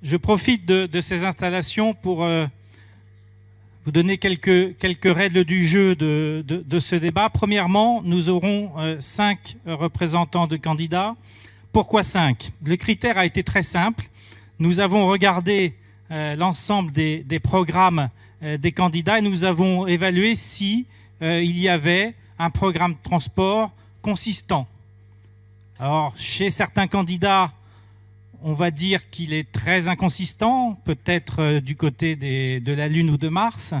Je profite de ces installations pour vous donner quelques règles du jeu de ce débat. Premièrement, nous aurons 5 représentants de candidats. Pourquoi 5 ? Le critère a été très simple. Nous avons regardé l'ensemble des programmes des candidats et nous avons évalué si il y avait un programme de transport consistant. Alors, chez certains candidats, on va dire qu'il est très inconsistant, peut-être du côté de la Lune ou de Mars,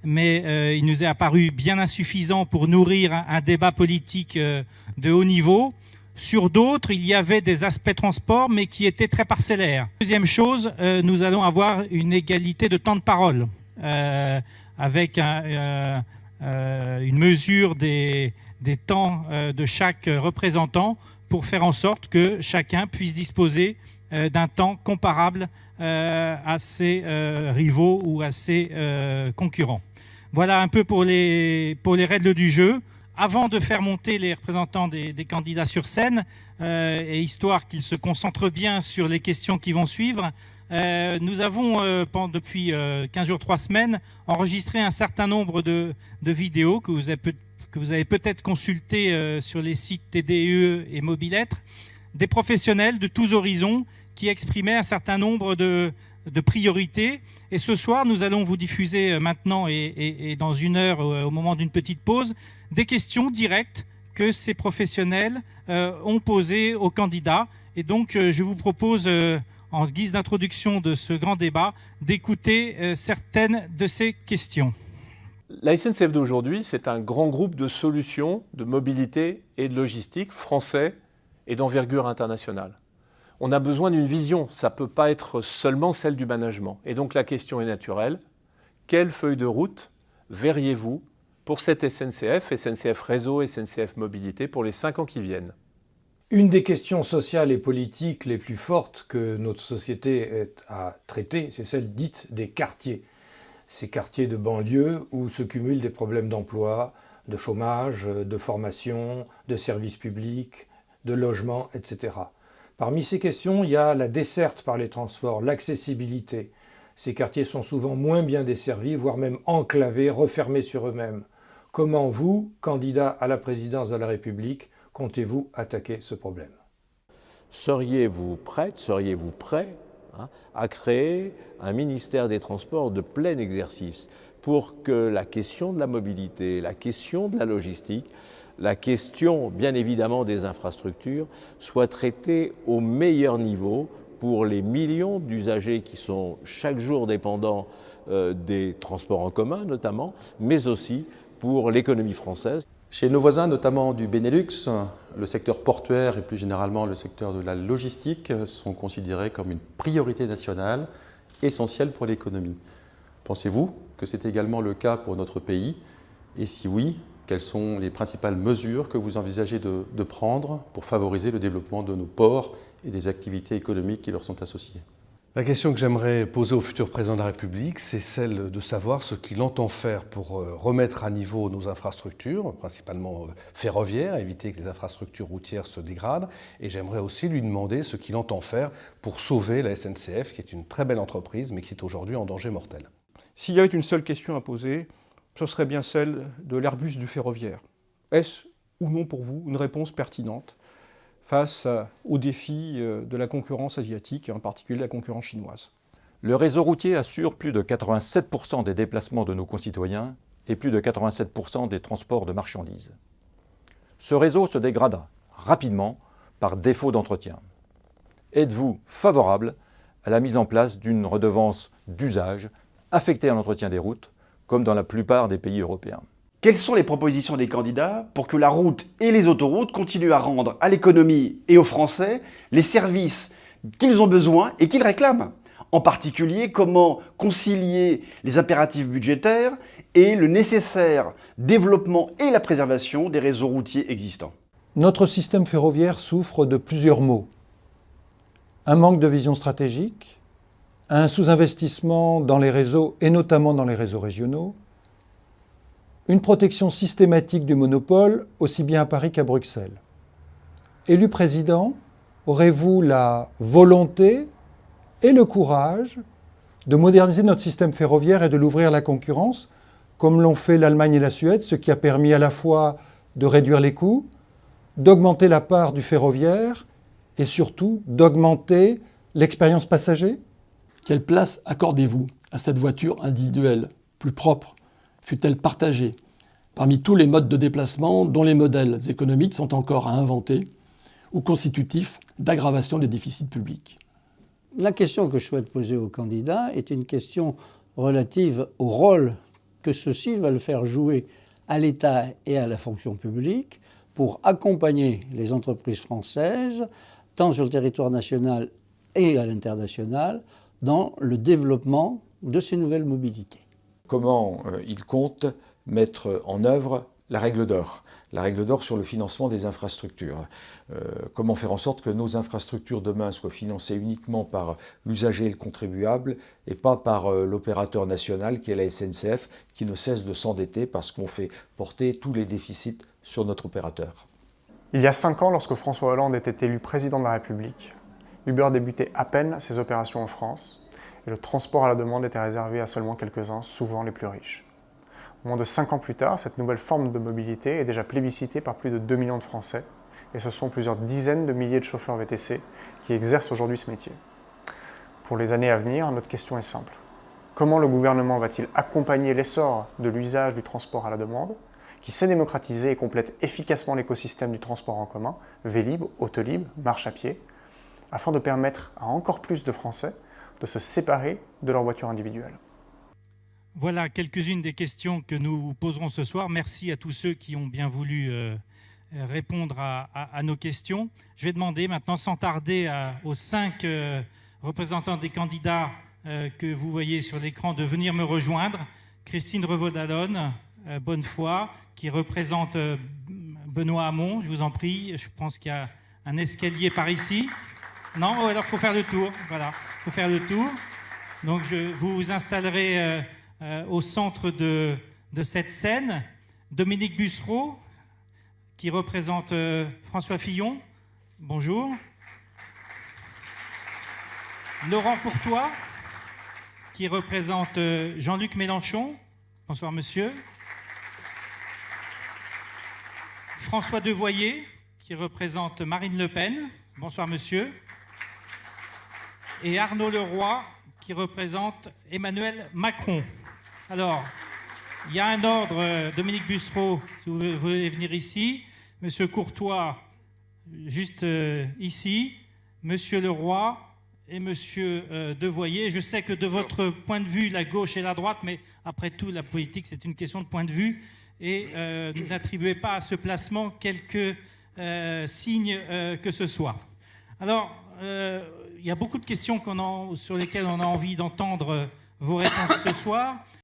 mais il nous est apparu bien insuffisant pour nourrir un débat politique de haut niveau. Sur d'autres, il y avait des aspects transport, mais qui étaient très parcellaires. Deuxième chose, nous allons avoir une égalité de temps de parole, avec une mesure des temps de chaque représentant pour faire en sorte que chacun puisse disposer d'un temps comparable à ses rivaux ou à ses concurrents. Voilà un peu pour les règles du jeu. Avant de faire monter les représentants des candidats sur scène, et histoire qu'ils se concentrent bien sur les questions qui vont suivre, nous avons, depuis 15 jours, 3 semaines, enregistré un certain nombre de vidéos que vous avez peut-être consultées sur les sites TDE et Mobilettre, des professionnels de tous horizons qui exprimaient un certain nombre de priorités. Et ce soir, nous allons vous diffuser maintenant et dans 1 heure, au moment d'une petite pause, des questions directes que ces professionnels ont posées aux candidats. Et donc, je vous propose, en guise d'introduction de ce grand débat, d'écouter certaines de ces questions. La SNCF d'aujourd'hui, c'est un grand groupe de solutions de mobilité et de logistique français et d'envergure internationale. On a besoin d'une vision, ça ne peut pas être seulement celle du management. Et donc la question est naturelle, quelle feuille de route verriez-vous pour cette SNCF, SNCF Réseau, SNCF Mobilité pour les 5 ans qui viennent ? Une des questions sociales et politiques les plus fortes que notre société ait à traiter, c'est celle dite des quartiers. Ces quartiers de banlieue où se cumulent des problèmes d'emploi, de chômage, de formation, de services publics, de logement, etc. Parmi ces questions, il y a la desserte par les transports, l'accessibilité. Ces quartiers sont souvent moins bien desservis, voire même enclavés, refermés sur eux-mêmes. Comment vous, candidat à la présidence de la République, comptez-vous attaquer ce problème ? Seriez-vous prêt à créer un ministère des Transports de plein exercice pour que la question de la mobilité, la question de la logistique, la question bien évidemment des infrastructures soit traitée au meilleur niveau pour les millions d'usagers qui sont chaque jour dépendants des transports en commun notamment, mais aussi pour l'économie française. Chez nos voisins, notamment du Benelux, le secteur portuaire et plus généralement le secteur de la logistique sont considérés comme une priorité nationale essentielle pour l'économie. Pensez-vous que c'est également le cas pour notre pays ? Et si oui, quelles sont les principales mesures que vous envisagez de prendre pour favoriser le développement de nos ports et des activités économiques qui leur sont associées ? La question que j'aimerais poser au futur président de la République, c'est celle de savoir ce qu'il entend faire pour remettre à niveau nos infrastructures, principalement ferroviaires, éviter que les infrastructures routières se dégradent. Et j'aimerais aussi lui demander ce qu'il entend faire pour sauver la SNCF, qui est une très belle entreprise, mais qui est aujourd'hui en danger mortel. S'il y avait une seule question à poser, ce serait bien celle de l'Airbus du ferroviaire. Est-ce ou non pour vous une réponse pertinente face aux défis de la concurrence asiatique, et en particulier la concurrence chinoise? Le réseau routier assure plus de 87% des déplacements de nos concitoyens et plus de 87% des transports de marchandises. Ce réseau se dégrade rapidement par défaut d'entretien. Êtes-vous favorable à la mise en place d'une redevance d'usage affectée à l'entretien des routes, comme dans la plupart des pays européens ? Quelles sont les propositions des candidats pour que la route et les autoroutes continuent à rendre à l'économie et aux Français les services qu'ils ont besoin et qu'ils réclament ? En particulier, comment concilier les impératifs budgétaires et le nécessaire développement et la préservation des réseaux routiers existants ? Notre système ferroviaire souffre de plusieurs maux. Un manque de vision stratégique, un sous-investissement dans les réseaux et notamment dans les réseaux régionaux, une protection systématique du monopole, aussi bien à Paris qu'à Bruxelles. Élu président, aurez-vous la volonté et le courage de moderniser notre système ferroviaire et de l'ouvrir à la concurrence, comme l'ont fait l'Allemagne et la Suède, ce qui a permis à la fois de réduire les coûts, d'augmenter la part du ferroviaire et surtout d'augmenter l'expérience passager. Quelle place accordez-vous à cette voiture individuelle, plus propre, fut-elle partagée, parmi tous les modes de déplacement dont les modèles économiques sont encore à inventer ou constitutifs d'aggravation des déficits publics? La question que je souhaite poser aux candidats est une question relative au rôle que ceux-ci veulent faire jouer à l'État et à la fonction publique pour accompagner les entreprises françaises, tant sur le territoire national et à l'international, dans le développement de ces nouvelles mobilités. Comment il compte mettre en œuvre la règle d'or sur le financement des infrastructures. Comment faire en sorte que nos infrastructures demain soient financées uniquement par l'usager et le contribuable et pas par l'opérateur national qui est la SNCF qui ne cesse de s'endetter parce qu'on fait porter tous les déficits sur notre opérateur. Il y a 5 ans, lorsque François Hollande était élu président de la République, Uber débutait à peine ses opérations en France et le transport à la demande était réservé à seulement quelques-uns, souvent les plus riches. Moins de 5 ans plus tard, cette nouvelle forme de mobilité est déjà plébiscitée par plus de 2 millions de Français et ce sont plusieurs dizaines de milliers de chauffeurs VTC qui exercent aujourd'hui ce métier. Pour les années à venir, notre question est simple. Comment le gouvernement va-t-il accompagner l'essor de l'usage du transport à la demande, qui s'est démocratisé et complète efficacement l'écosystème du transport en commun, Vélib, Autolib, marche à pied, afin de permettre à encore plus de Français de se séparer de leur voiture individuelle? Voilà quelques-unes des questions que nous vous poserons ce soir. Merci à tous ceux qui ont bien voulu répondre à nos questions. Je vais demander maintenant, sans tarder, aux 5 représentants des candidats que vous voyez sur l'écran de venir me rejoindre. Christine Revaud-Dallon, Bonnefoy, qui représente Benoît Hamon, je vous en prie. Je pense qu'il y a un escalier par ici. Non, alors il faut faire le tour. Voilà, il faut faire le tour. Donc vous vous installerez au centre de cette scène. Dominique Bussereau, qui représente François Fillon. Bonjour. Laurent Courtois, qui représente Jean-Luc Mélenchon. Bonsoir, monsieur. François Devoyer, qui représente Marine Le Pen. Bonsoir, monsieur. Et Arnaud Leroy, qui représente Emmanuel Macron. Alors, il y a un ordre, Dominique Bussereau, si vous voulez venir ici. Monsieur Courtois, juste ici. Monsieur Leroy et monsieur Devoyer. Je sais que de votre point de vue, la gauche et la droite, mais après tout, la politique, c'est une question de point de vue. Et n'attribuez pas à ce placement quelques signes que ce soit. Alors, il y a beaucoup de questions sur lesquelles on a envie d'entendre vos réponses ce soir.